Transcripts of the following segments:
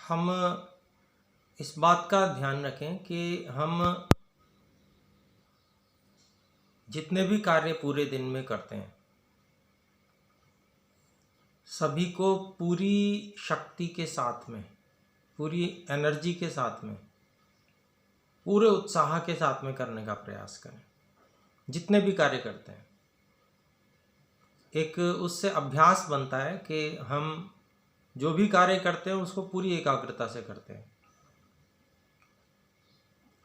हम इस बात का ध्यान रखें कि हम जितने भी कार्य पूरे दिन में करते हैं सभी को पूरी शक्ति के साथ में, पूरी एनर्जी के साथ में, पूरे उत्साह के साथ में करने का प्रयास करें। जितने भी कार्य करते हैं एक उससे अभ्यास बनता है कि हम जो भी कार्य करते हैं उसको पूरी एकाग्रता से करते हैं।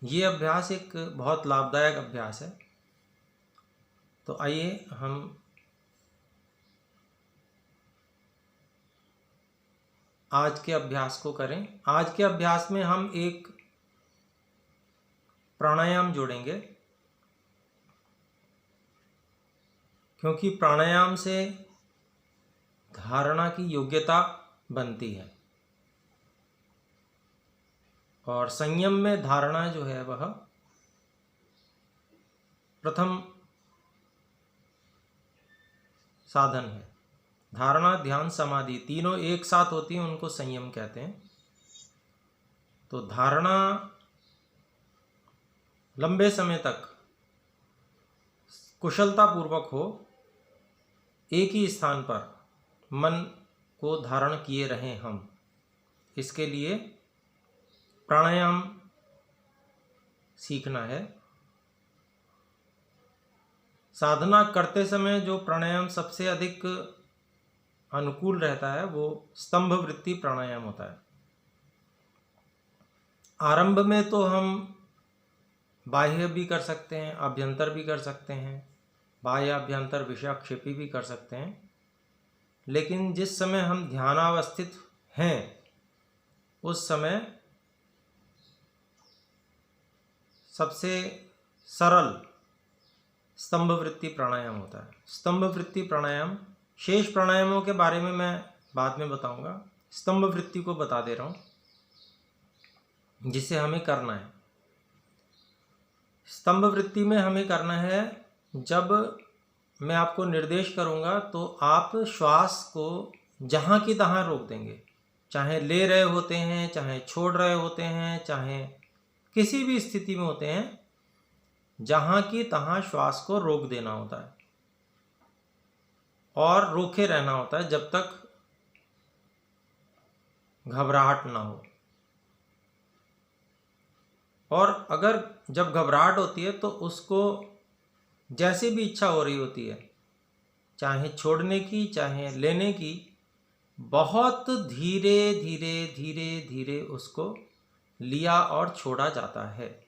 ये अभ्यास एक बहुत लाभदायक अभ्यास है। तो आइए हम आज के अभ्यास को करें। आज के अभ्यास में हम एक प्राणायाम जोड़ेंगे, क्योंकि प्राणायाम से धारणा की योग्यता बनती है और संयम में धारणा जो है वह प्रथम साधन है। धारणा, ध्यान, समाधि तीनों एक साथ होती हैं, उनको संयम कहते हैं। तो धारणा लंबे समय तक कुशलतापूर्वक हो, एक ही स्थान पर मन को धारण किए रहें हम, इसके लिए प्राणायाम सीखना है। साधना करते समय जो प्राणायाम सबसे अधिक अनुकूल रहता है वो स्तंभ वृत्ति प्राणायाम होता है। आरंभ में तो हम बाह्य भी कर सकते हैं, अभ्यंतर भी कर सकते हैं, बाह्य अभ्यंतर विषयाक्षेपी भी कर सकते हैं। लेकिन जिस समय हम ध्यानावस्थित हैं उस समय सबसे सरल स्तंभ वृत्ति प्राणायाम होता है। स्तंभ वृत्ति प्राणायाम, शेष प्राणायामों के बारे में मैं बाद में बताऊंगा। स्तंभ वृत्ति को बता दे रहा हूं जिसे हमें करना है। स्तंभ वृत्ति में हमें करना है, जब मैं आपको निर्देश करूंगा तो आप श्वास को जहां की तहां रोक देंगे। चाहे ले रहे होते हैं, चाहे छोड़ रहे होते हैं, चाहे किसी भी स्थिति में होते हैं, जहां की तहां श्वास को रोक देना होता है और रोके रहना होता है जब तक घबराहट ना हो। और अगर जब घबराहट होती है तो उसको जैसी भी इच्छा हो रही होती है, चाहे छोड़ने की चाहे लेने की, बहुत धीरे धीरे धीरे धीरे उसको लिया और छोड़ा जाता है।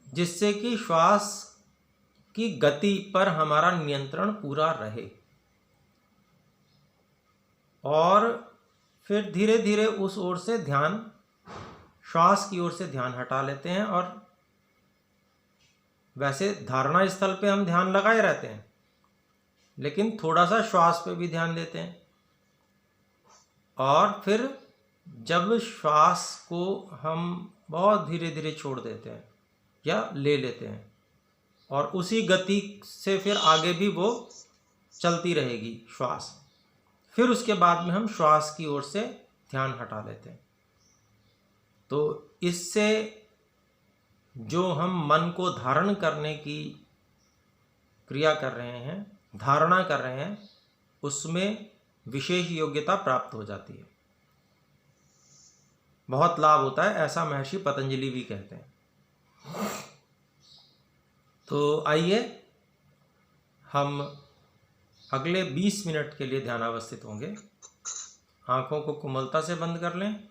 जिससे कि श्वास की गति पर हमारा नियंत्रण पूरा रहे। और फिर धीरे धीरे उस ओर से ध्यान, श्वास की ओर से ध्यान हटा लेते हैं। और वैसे धारणा स्थल पे हम ध्यान लगाए रहते हैं, लेकिन थोड़ा सा श्वास पे भी ध्यान देते हैं। और फिर जब श्वास को हम बहुत धीरे धीरे छोड़ देते हैं या ले लेते हैं, और उसी गति से फिर आगे भी वो चलती रहेगी श्वास, फिर उसके बाद में हम श्वास की ओर से ध्यान हटा लेते हैं। तो इससे जो हम मन को धारण करने की क्रिया कर रहे हैं, धारणा कर रहे हैं, उसमें विशेष योग्यता प्राप्त हो जाती है। बहुत लाभ होता है, ऐसा महर्षि पतंजलि भी कहते हैं। तो आइए हम अगले 20 मिनट के लिए ध्यानावस्थित होंगे। आंखों को कोमलता से बंद कर लें।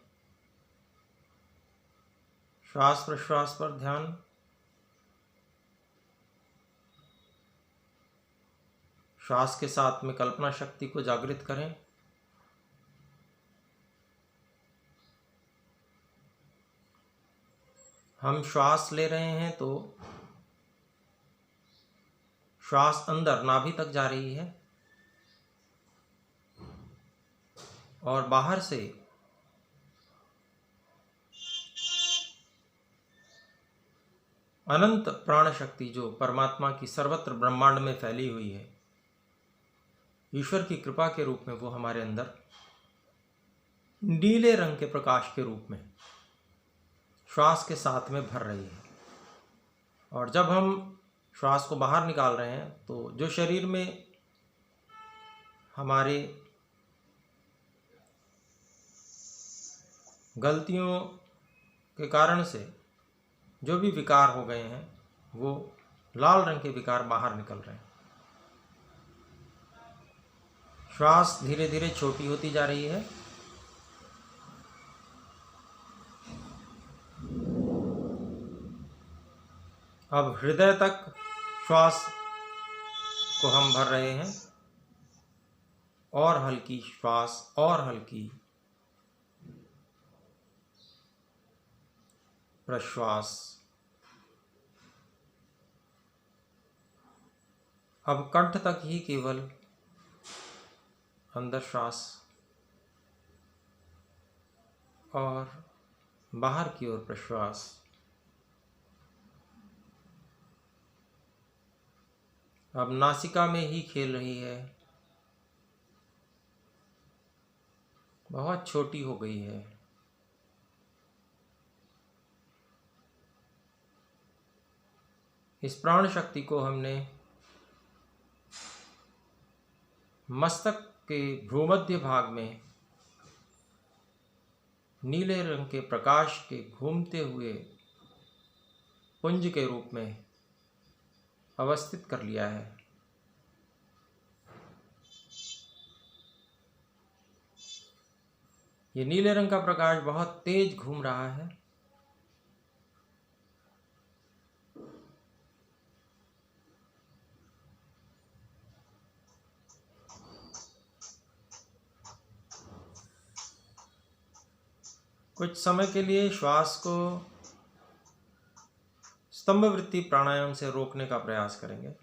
श्वास प्रश्वास पर ध्यान। श्वास के साथ में कल्पना शक्ति को जागृत करें। हम श्वास ले रहे हैं तो श्वास अंदर नाभि तक जा रही है और बाहर से अनंत प्राण शक्ति जो परमात्मा की सर्वत्र ब्रह्मांड में फैली हुई है, ईश्वर की कृपा के रूप में वो हमारे अंदर नीले रंग के प्रकाश के रूप में श्वास के साथ में भर रही है। और जब हम श्वास को बाहर निकाल रहे हैं तो जो शरीर में हमारे गलतियों के कारण से जो भी विकार हो गए हैं वो लाल रंग के विकार बाहर निकल रहे हैं। श्वास धीरे धीरे छोटी होती जा रही है। अब हृदय तक श्वास को हम भर रहे हैं, और हल्की श्वास और हल्की प्रश्वास। अब कंठ तक ही केवल अंदर श्वास और बाहर की ओर प्रश्वास। अब नासिका में ही खेल रही है, बहुत छोटी हो गई है। इस प्राण शक्ति को हमने मस्तक के भ्रूमध्य भाग में नीले रंग के प्रकाश के घूमते हुए पुंज के रूप में अवस्थित कर लिया है। ये नीले रंग का प्रकाश बहुत तेज घूम रहा है। कुछ समय के लिए श्वास को स्तंभ वृत्ति प्राणायाम से रोकने का प्रयास करेंगे।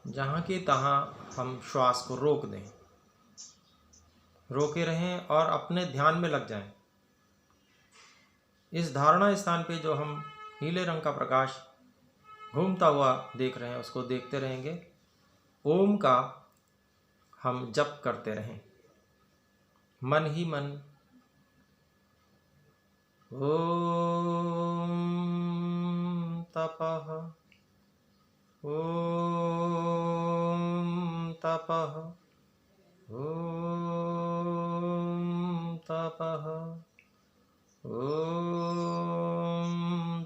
जहाँ की तहाँ हम श्वास को रोक दें, रोके रहें और अपने ध्यान में लग जाएं। इस धारणा स्थान पे जो हम नीले रंग का प्रकाश घूमता हुआ देख रहे हैं उसको देखते रहेंगे। ओम का हम जप करते रहें मन ही मन। ओम तपः, ओम तपः, ओम तपः, ओम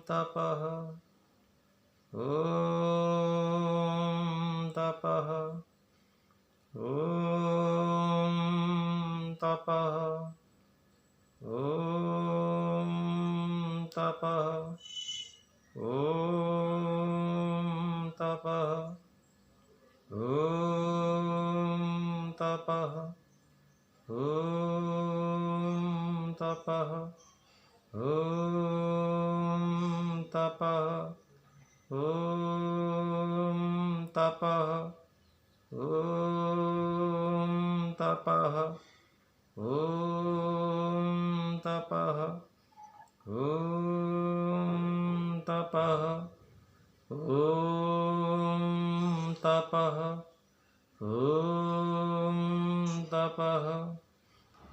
तपः, ओम तपः, ओम तपः, ओम तपः, ओम तपः, ओम तपः, ओम तपः, ओम तपः, ओम तपः, ओम तपः, ओम तपः, ओम तपः, ओम तपः, ओम तपः,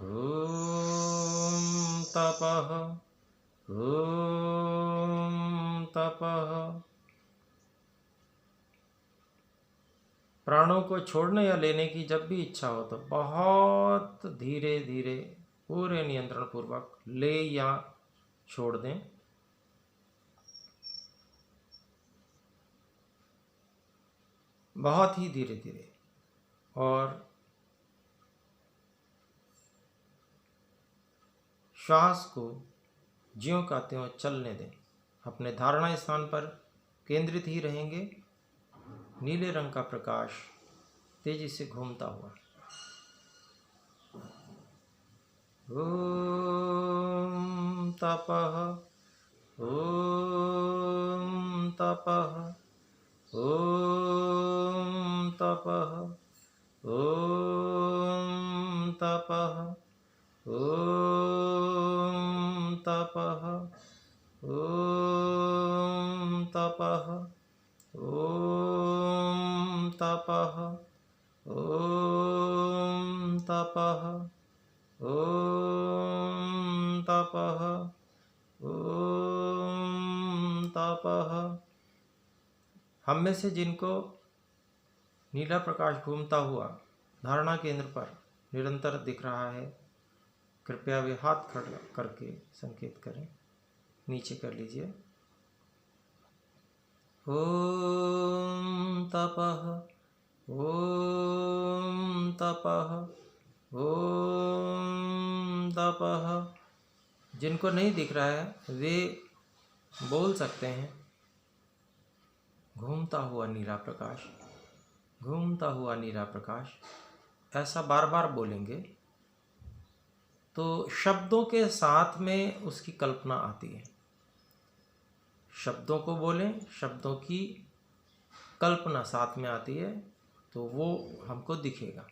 ओम तपः, ओम तपः। प्राणों को छोड़ने या लेने की जब भी इच्छा हो तो बहुत धीरे धीरे पूरे नियंत्रण पूर्वक ले या छोड़ दें। बहुत ही धीरे धीरे, और श्वास को ज्यों का त्यों चलने दें। अपने धारणा स्थान पर केंद्रित ही रहेंगे। नीले रंग का प्रकाश तेजी से घूमता हुआ। ओम तपः, ओम तपः, ओम तपः, ओम तपः, ओम तपः, ओम तपः, ओम तपः ॐ तपः ॐ तपः ॐ तपः। हम में से जिनको नीला प्रकाश घूमता हुआ धारणा केंद्र पर निरंतर दिख रहा है, कृपया वे हाथ खड़ा करके संकेत करें, नीचे कर लीजिए। ॐ तपः ॐ तपः ॐ तपः। जिनको नहीं दिख रहा है वे बोल सकते हैं, घूमता हुआ नीला प्रकाश, घूमता हुआ नीला प्रकाश। ऐसा बार बार बोलेंगे तो शब्दों के साथ में उसकी कल्पना आती है। शब्दों को बोलें, शब्दों की कल्पना साथ में आती है तो वो हमको दिखेगा।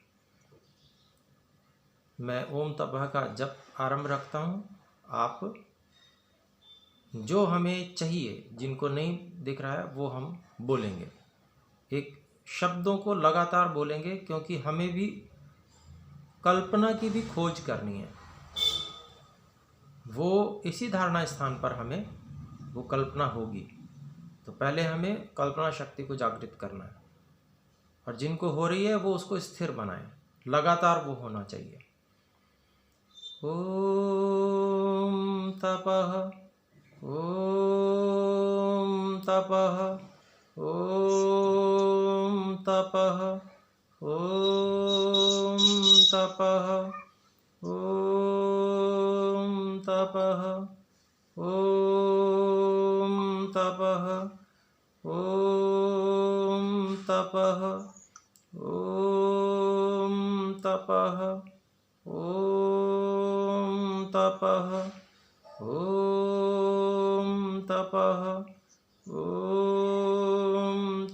मैं ओम तपः का जप आरंभ रखता हूँ। आप जो हमें चाहिए, जिनको नहीं दिख रहा है, वो हम बोलेंगे। एक शब्दों को लगातार बोलेंगे क्योंकि हमें भी कल्पना की भी खोज करनी है। वो इसी धारणा स्थान पर हमें वो कल्पना होगी, तो पहले हमें कल्पना शक्ति को जागृत करना है, और जिनको हो रही है वो उसको स्थिर बनाएं, लगातार वो होना चाहिए। ओम तपः ओम तपः ओम तपः ओम तपः ओम तपः ओम तपः ओम तपः ओम तपः ओम तपः ओम तपः ओम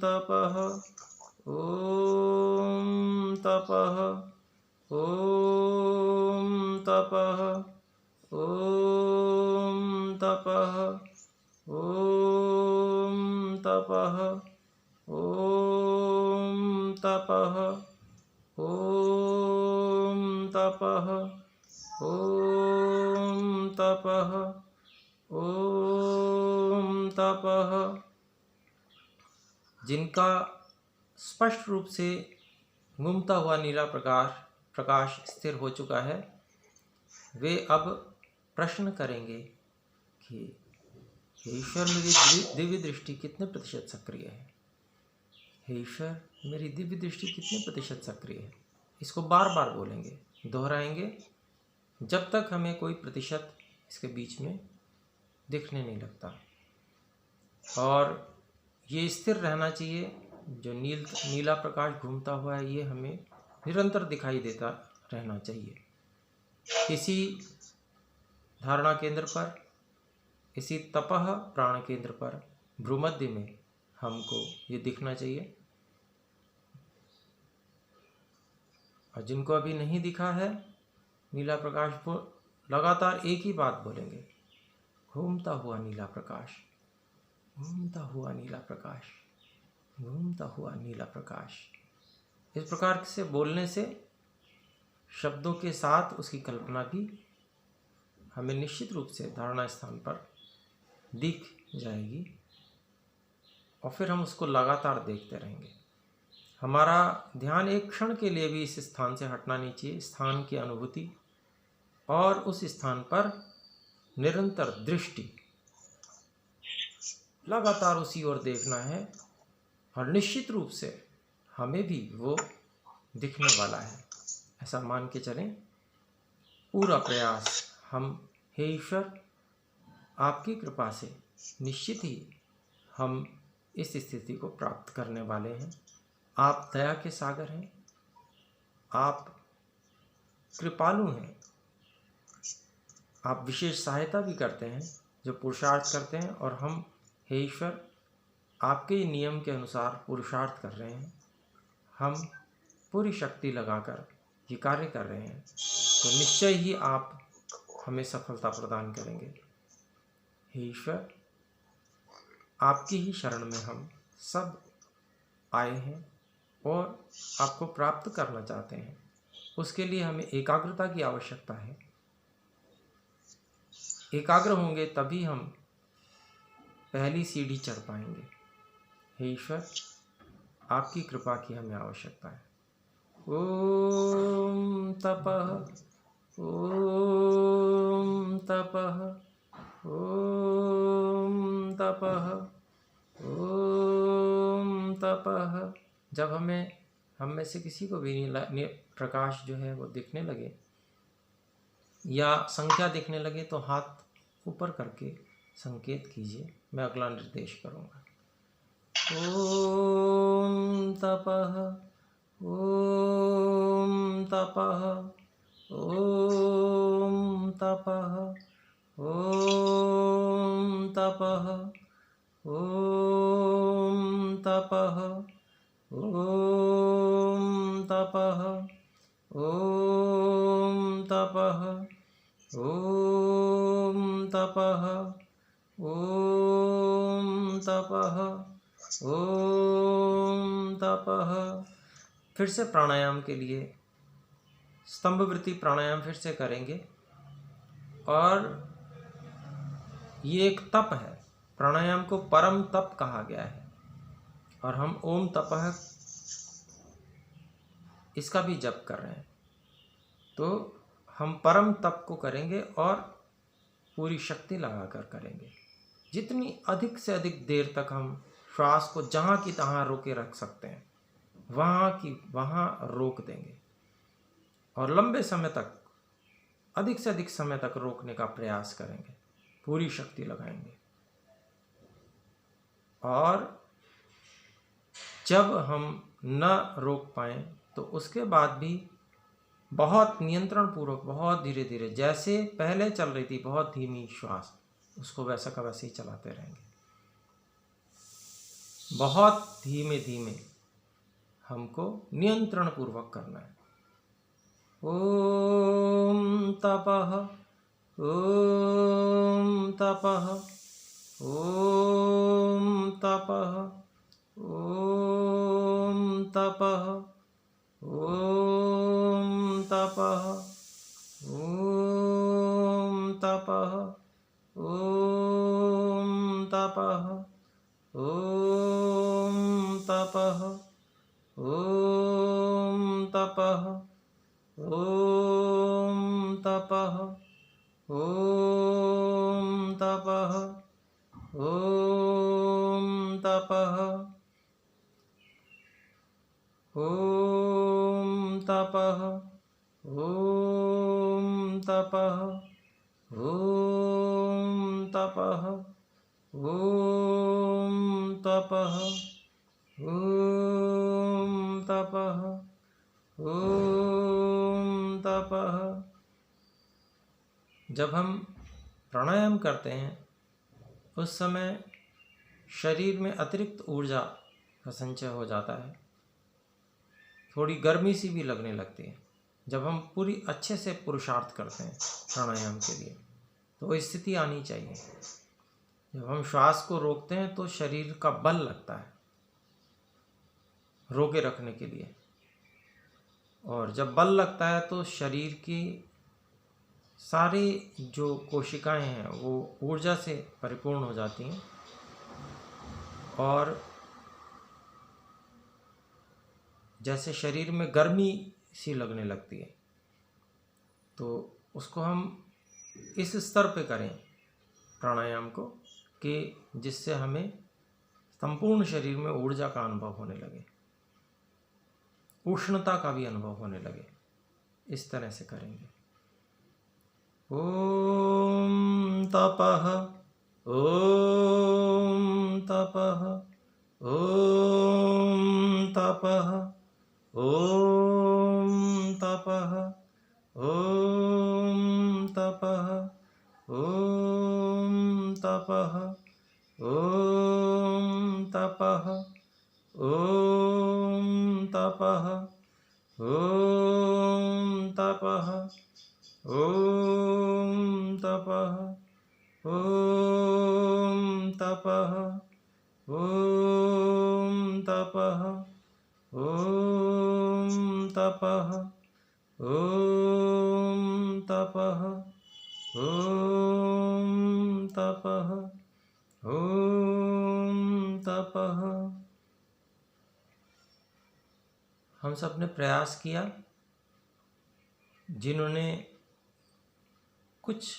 तपः ओम तपः ओम तपः ओम तपः ओम तपः ओम तपः ओम तपः ओम तपः ओम तपः। जिनका स्पष्ट रूप से घूमता हुआ नीला प्रकाश स्थिर हो चुका है, वे अब प्रश्न करेंगे कि हे ईश्वर, मेरी दिव्य दृष्टि कितने प्रतिशत सक्रिय है। हे ईश्वर, मेरी दिव्य दृष्टि कितने प्रतिशत सक्रिय है। इसको बार बार बोलेंगे, दोहराएंगे, जब तक हमें कोई प्रतिशत इसके बीच में दिखने नहीं लगता। और ये स्थिर रहना चाहिए। जो नीला प्रकाश घूमता हुआ है, ये हमें निरंतर दिखाई देता रहना चाहिए। इसी धारणा केंद्र पर, इसी तपः प्राण केंद्र पर भ्रूमध्य में हमको ये दिखना चाहिए। और जिनको अभी नहीं दिखा है नीला प्रकाश, को लगातार एक ही बात बोलेंगे, घूमता हुआ नीला प्रकाश, घूमता हुआ नीला प्रकाश, घूमता हुआ नीला प्रकाश। इस प्रकार से बोलने से शब्दों के साथ उसकी कल्पना भी हमें निश्चित रूप से धारणा स्थान पर दिख जाएगी, और फिर हम उसको लगातार देखते रहेंगे। हमारा ध्यान एक क्षण के लिए भी इस स्थान से हटना नहीं चाहिए। स्थान की अनुभूति और उस स्थान पर निरंतर दृष्टि, लगातार उसी ओर देखना है, और निश्चित रूप से हमें भी वो दिखने वाला है, ऐसा मान के चलें। पूरा प्रयास हम, हे ईश्वर, आपकी कृपा से निश्चित ही हम इस स्थिति को प्राप्त करने वाले हैं। आप दया के सागर हैं, आप कृपालु हैं, आप विशेष सहायता भी करते हैं जो पुरुषार्थ करते हैं, और हम, हे ईश्वर, आपके नियम के अनुसार पुरुषार्थ कर रहे हैं। हम पूरी शक्ति लगाकर ये कार्य कर रहे हैं, तो निश्चय ही आप हमें सफलता प्रदान करेंगे। हे ईश्वर, आपकी ही शरण में हम सब आए हैं। और आपको प्राप्त करना चाहते हैं, उसके लिए हमें एकाग्रता की आवश्यकता है। एकाग्र होंगे तभी हम पहली सीढ़ी चढ़ पाएंगे। हे ईश्वर, आपकी कृपा की हमें आवश्यकता है। ओम तपः, ओम तपः, ओम तपः, ओम तपः। जब हम में से किसी को भी प्रकाश जो है वो दिखने लगे या संख्या दिखने लगे तो हाथ ऊपर करके संकेत कीजिए, मैं अगला निर्देश करूँगा। ओम तपः, ओम तपः, ओम तपः, ओम तपः, ओम तपः, ओम तपः, ओम तपः, ओम तपः, ओम तपः, ओम तपः। फिर से प्राणायाम के लिए स्तंभवृत्ति प्राणायाम फिर से करेंगे। और ये एक तप है, प्राणायाम को परम तप कहा गया है। और हम ओम तपः इसका भी जप कर रहे हैं, तो हम परम तप को करेंगे और पूरी शक्ति लगाकर करेंगे। जितनी अधिक से अधिक देर तक हम श्वास को जहाँ की तहाँ रोके रख सकते हैं, वहाँ की वहाँ रोक देंगे और लंबे समय तक, अधिक से अधिक समय तक रोकने का प्रयास करेंगे, पूरी शक्ति लगाएंगे। और जब हम न रोक पाएं तो उसके बाद भी बहुत नियंत्रण पूर्वक, बहुत धीरे धीरे, जैसे पहले चल रही थी बहुत धीमी श्वास, उसको वैसा का वैसे ही चलाते रहेंगे। बहुत धीमे धीमे हमको नियंत्रण पूर्वक करना है। ओम तपः, ओम तपः, ओम तपः, ओम तपः, ओम तपः, ओम तपः, ओम तपः, ओम तपः, ओम तपः, ओम तपः, ओम तपः, ओम तपः, ओम तपः, ओम तपः, ओम तपः, ओम तपः, ओम तपः, ओम तपः। जब हम प्राणायाम करते हैं उस समय शरीर में अतिरिक्त ऊर्जा का संचय हो जाता है, थोड़ी गर्मी सी भी लगने लगती है। जब हम पूरी अच्छे से पुरुषार्थ करते हैं प्राणायाम के लिए तो स्थिति आनी चाहिए। जब हम श्वास को रोकते हैं तो शरीर का बल लगता है रोके रखने के लिए, और जब बल लगता है तो शरीर की सारी जो कोशिकाएं हैं वो ऊर्जा से परिपूर्ण हो जाती हैं और जैसे शरीर में गर्मी सी लगने लगती है। तो उसको हम इस स्तर पे करें प्राणायाम को कि जिससे हमें संपूर्ण शरीर में ऊर्जा का अनुभव होने लगे, उष्णता का भी अनुभव होने लगे। इस तरह से करेंगे। ओम तपः, ओम तपः, ओम तपः, ओम तपः, ओम तपः, ओम तपः, ओम तपः, ओम तपः, ओम तपः, ओम तपः, ओम तपः, ओम तपः, ओम तपः ॐ तपः ॐ तपः ॐ तपः। हम सब ने प्रयास किया, जिन्होंने कुछ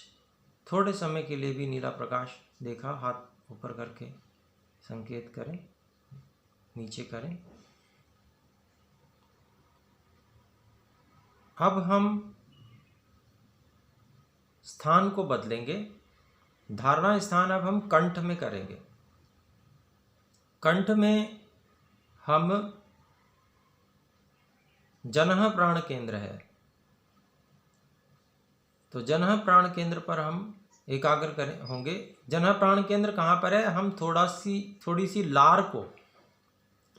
थोड़े समय के लिए भी नीला प्रकाश देखा, हाथ ऊपर करके संकेत करें, नीचे करें। अब हम स्थान को बदलेंगे। धारणा स्थान अब हम कंठ में करेंगे। कंठ में हम जनः प्राण केंद्र है, तो जनः प्राण केंद्र पर हम एकाग्र होंगे। जनः प्राण केंद्र कहाँ पर है? हम थोड़ी सी लार को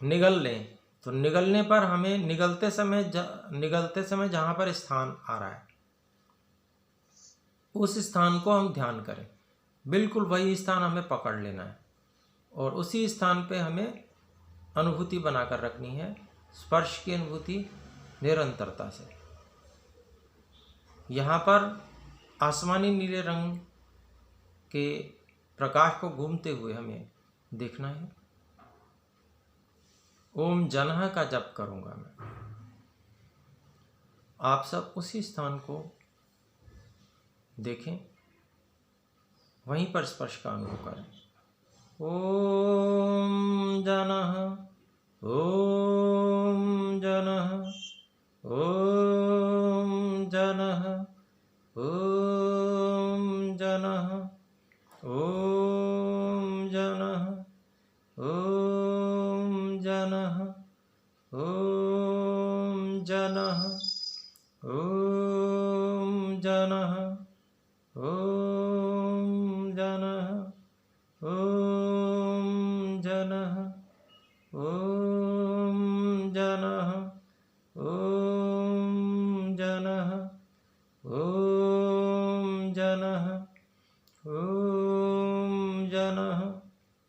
निगल लें, तो निगलने पर हमें निगलते समय जहाँ पर स्थान आ रहा है उस स्थान को हम ध्यान करें। बिल्कुल वही स्थान हमें पकड़ लेना है और उसी स्थान पे हमें अनुभूति बनाकर रखनी है, स्पर्श की अनुभूति निरंतरता से। यहाँ पर आसमानी नीले रंग के प्रकाश को घूमते हुए हमें देखना है। ओम जनः का जप करूँगा मैं। आप सब उसी स्थान को देखें, वहीं पर स्पर्श का अनुभव करें। ओम जनः ओम जनः ओम जनः ओम जनः ओम जनः ओम जनः ओम जनः ओम जनः ओम जनः ओम जनः ओम जनः ओम जनः ओम जनः ओम जनः।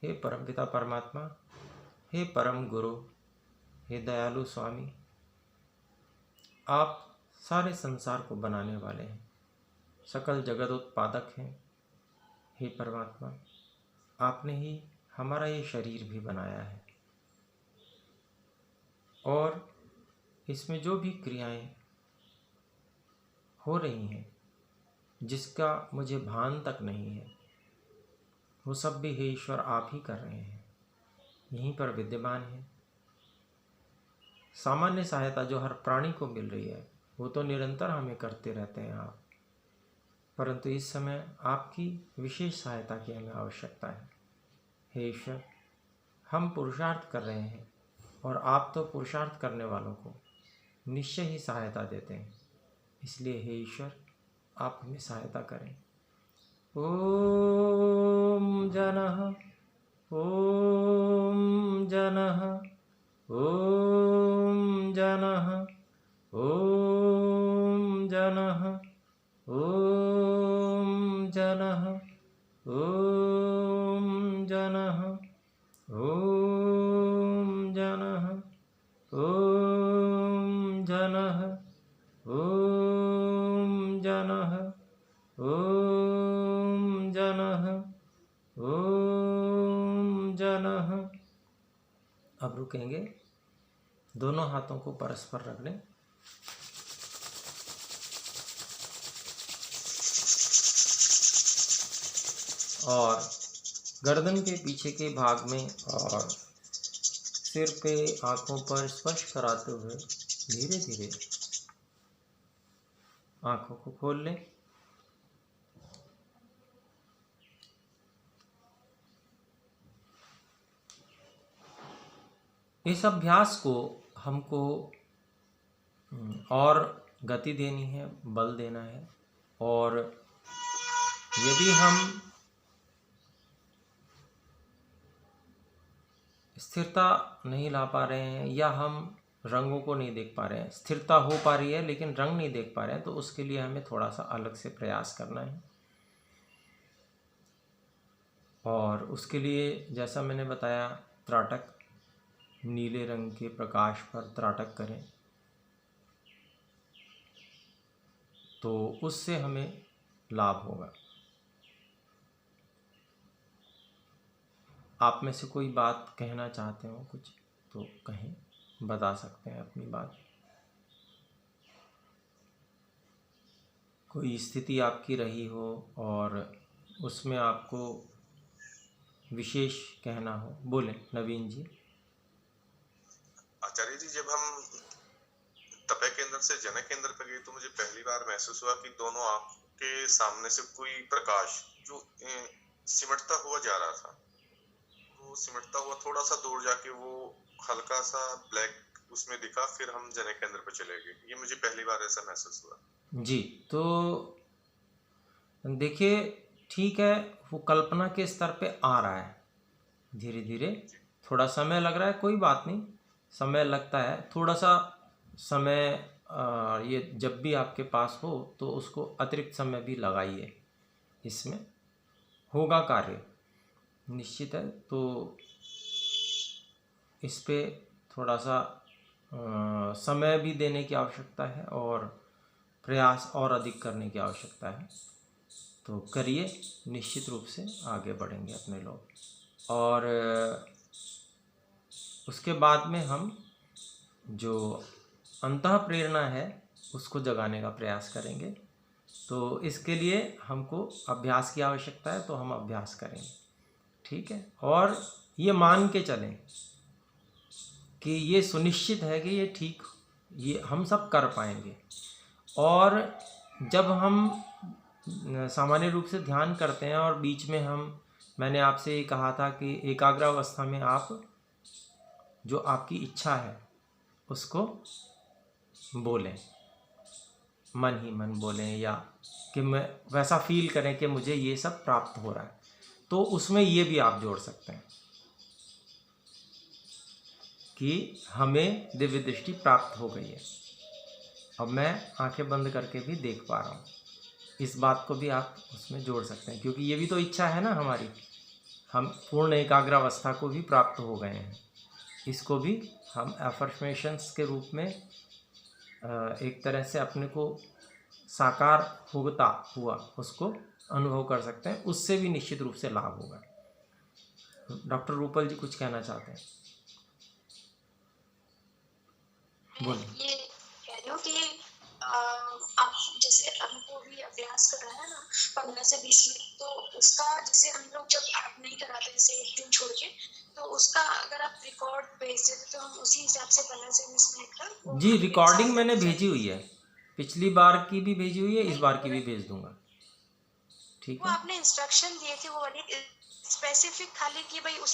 हे परमपिता परमात्मा, हे परम गुरु, हे दयालु स्वामी, आप सारे संसार को बनाने वाले हैं, सकल जगत उत्पादक हैं। हे परमात्मा, आपने ही हमारा ये शरीर भी बनाया है और इसमें जो भी क्रियाएं हो रही हैं जिसका मुझे भान तक नहीं है, वो सब भी हे ईश्वर आप ही कर रहे हैं, यहीं पर विद्यमान है। सामान्य सहायता जो हर प्राणी को मिल रही है वो तो निरंतर हमें करते रहते हैं आप, परंतु इस समय आपकी विशेष सहायता की हमें आवश्यकता है। हे ईश्वर, हम पुरुषार्थ कर रहे हैं और आप तो पुरुषार्थ करने वालों को निश्चय ही सहायता देते हैं, इसलिए हे ईश्वर आप हमें सहायता करें। ओम जनः ओम जनः ओम जनः ओम जनः ओम जनः ओम जनः ओम जनः ओम जनः ओम जनः ओम जनः ओम जनः। अब रुकेंगे, दोनों हाथों को परस्पर रख लें और गर्दन के पीछे के भाग में और सिर पे आंखों पर स्पर्श कराते हुए धीरे धीरे आंखों को खोल लें। इस अभ्यास को हमको और गति देनी है, बल देना है, और यदि हम स्थिरता नहीं ला पा रहे हैं या हम रंगों को नहीं देख पा रहे हैं, स्थिरता हो पा रही है लेकिन रंग नहीं देख पा रहे हैं, तो उसके लिए हमें थोड़ा सा अलग से प्रयास करना है। और उसके लिए जैसा मैंने बताया, त्राटक, नीले रंग के प्रकाश पर त्राटक करें तो उससे हमें लाभ होगा। आप में से कोई बात कहना चाहते हो कुछ तो कहें, बता सकते हैं अपनी बात। कोई स्थिति आपकी रही हो और उसमें आपको विशेष कहना हो, बोले नवीन जी। आचार्य जी, जब हम तपय केंद्र से जनक केंद्र पर गए तो मुझे पहली बार महसूस हुआ कि दोनों आंख के सामने से कोई प्रकाश जो सिमटता हुआ जा रहा था, वो सिमटता हुआ थोड़ा सा दूर जाके वो हल्का सा ब्लैक उसमें दिखा, फिर हम जनक केंद्र पर चले गए। ये मुझे पहली बार ऐसा महसूस हुआ जी। तो देखिए, ठीक है, वो कल्पना के स्तर पे आ रहा है धीरे धीरे। थोड़ा समय लग रहा है, कोई बात नहीं, समय लगता है थोड़ा सा समय। ये जब भी आपके पास हो तो उसको अतिरिक्त समय भी लगाइए, इसमें होगा कार्य निश्चित है। तो इस पे थोड़ा सा समय भी देने की आवश्यकता है और प्रयास और अधिक करने की आवश्यकता है। तो करिए, निश्चित रूप से आगे बढ़ेंगे अपने लोग। और उसके बाद में हम जो अंतः प्रेरणा है उसको जगाने का प्रयास करेंगे। तो इसके लिए हमको अभ्यास की आवश्यकता है, तो हम अभ्यास करेंगे, ठीक है। और ये मान के चलें कि ये सुनिश्चित है कि ये ठीक, ये हम सब कर पाएंगे। और जब हम सामान्य रूप से ध्यान करते हैं और बीच में मैंने आपसे ये कहा था कि एकाग्रावस्था में आप जो आपकी इच्छा है उसको बोलें, मन ही मन बोलें, या कि मैं वैसा फील करें कि मुझे ये सब प्राप्त हो रहा है। तो उसमें ये भी आप जोड़ सकते हैं कि हमें दिव्य दृष्टि प्राप्त हो गई है, अब मैं आंखें बंद करके भी देख पा रहा हूँ। इस बात को भी आप उसमें जोड़ सकते हैं, क्योंकि ये भी तो इच्छा है ना हमारी। हम पूर्ण एकाग्रावस्था को भी प्राप्त हो गए हैं। इसको भी हम एफर्मेशंस के रूप में एक तरह से अपने को साकार होता हुआ उसको अनुभव कर सकते हैं। उससे भी निश्चित रूप से लाभ होगा। डॉक्टर रूपल जी कुछ कहना चाहते हैं, बोलिए। ये कह रही हूँ कि आप जैसे हमको भी अभ्यास कराया ना 15 से 20 मिनट, तो उसका जैसे हम लोग जब आप नहीं कराते जैसे एक दिन छोड़ के, तो उसका अगर आप रिकॉर्ड भेज देते तो हम उसी हिसाब से 15 से 20 मिनट का जी, रिकॉर्डिंग मैंने भेजी हुई है, पिछली बार की भी भेजी हुई है, इस बार की भी भेज दूंगा, ठीक वो है। आपने इंस्ट्रक्शन दिए थे वो वाली स्पेसिफिक खाली कि भाई उसी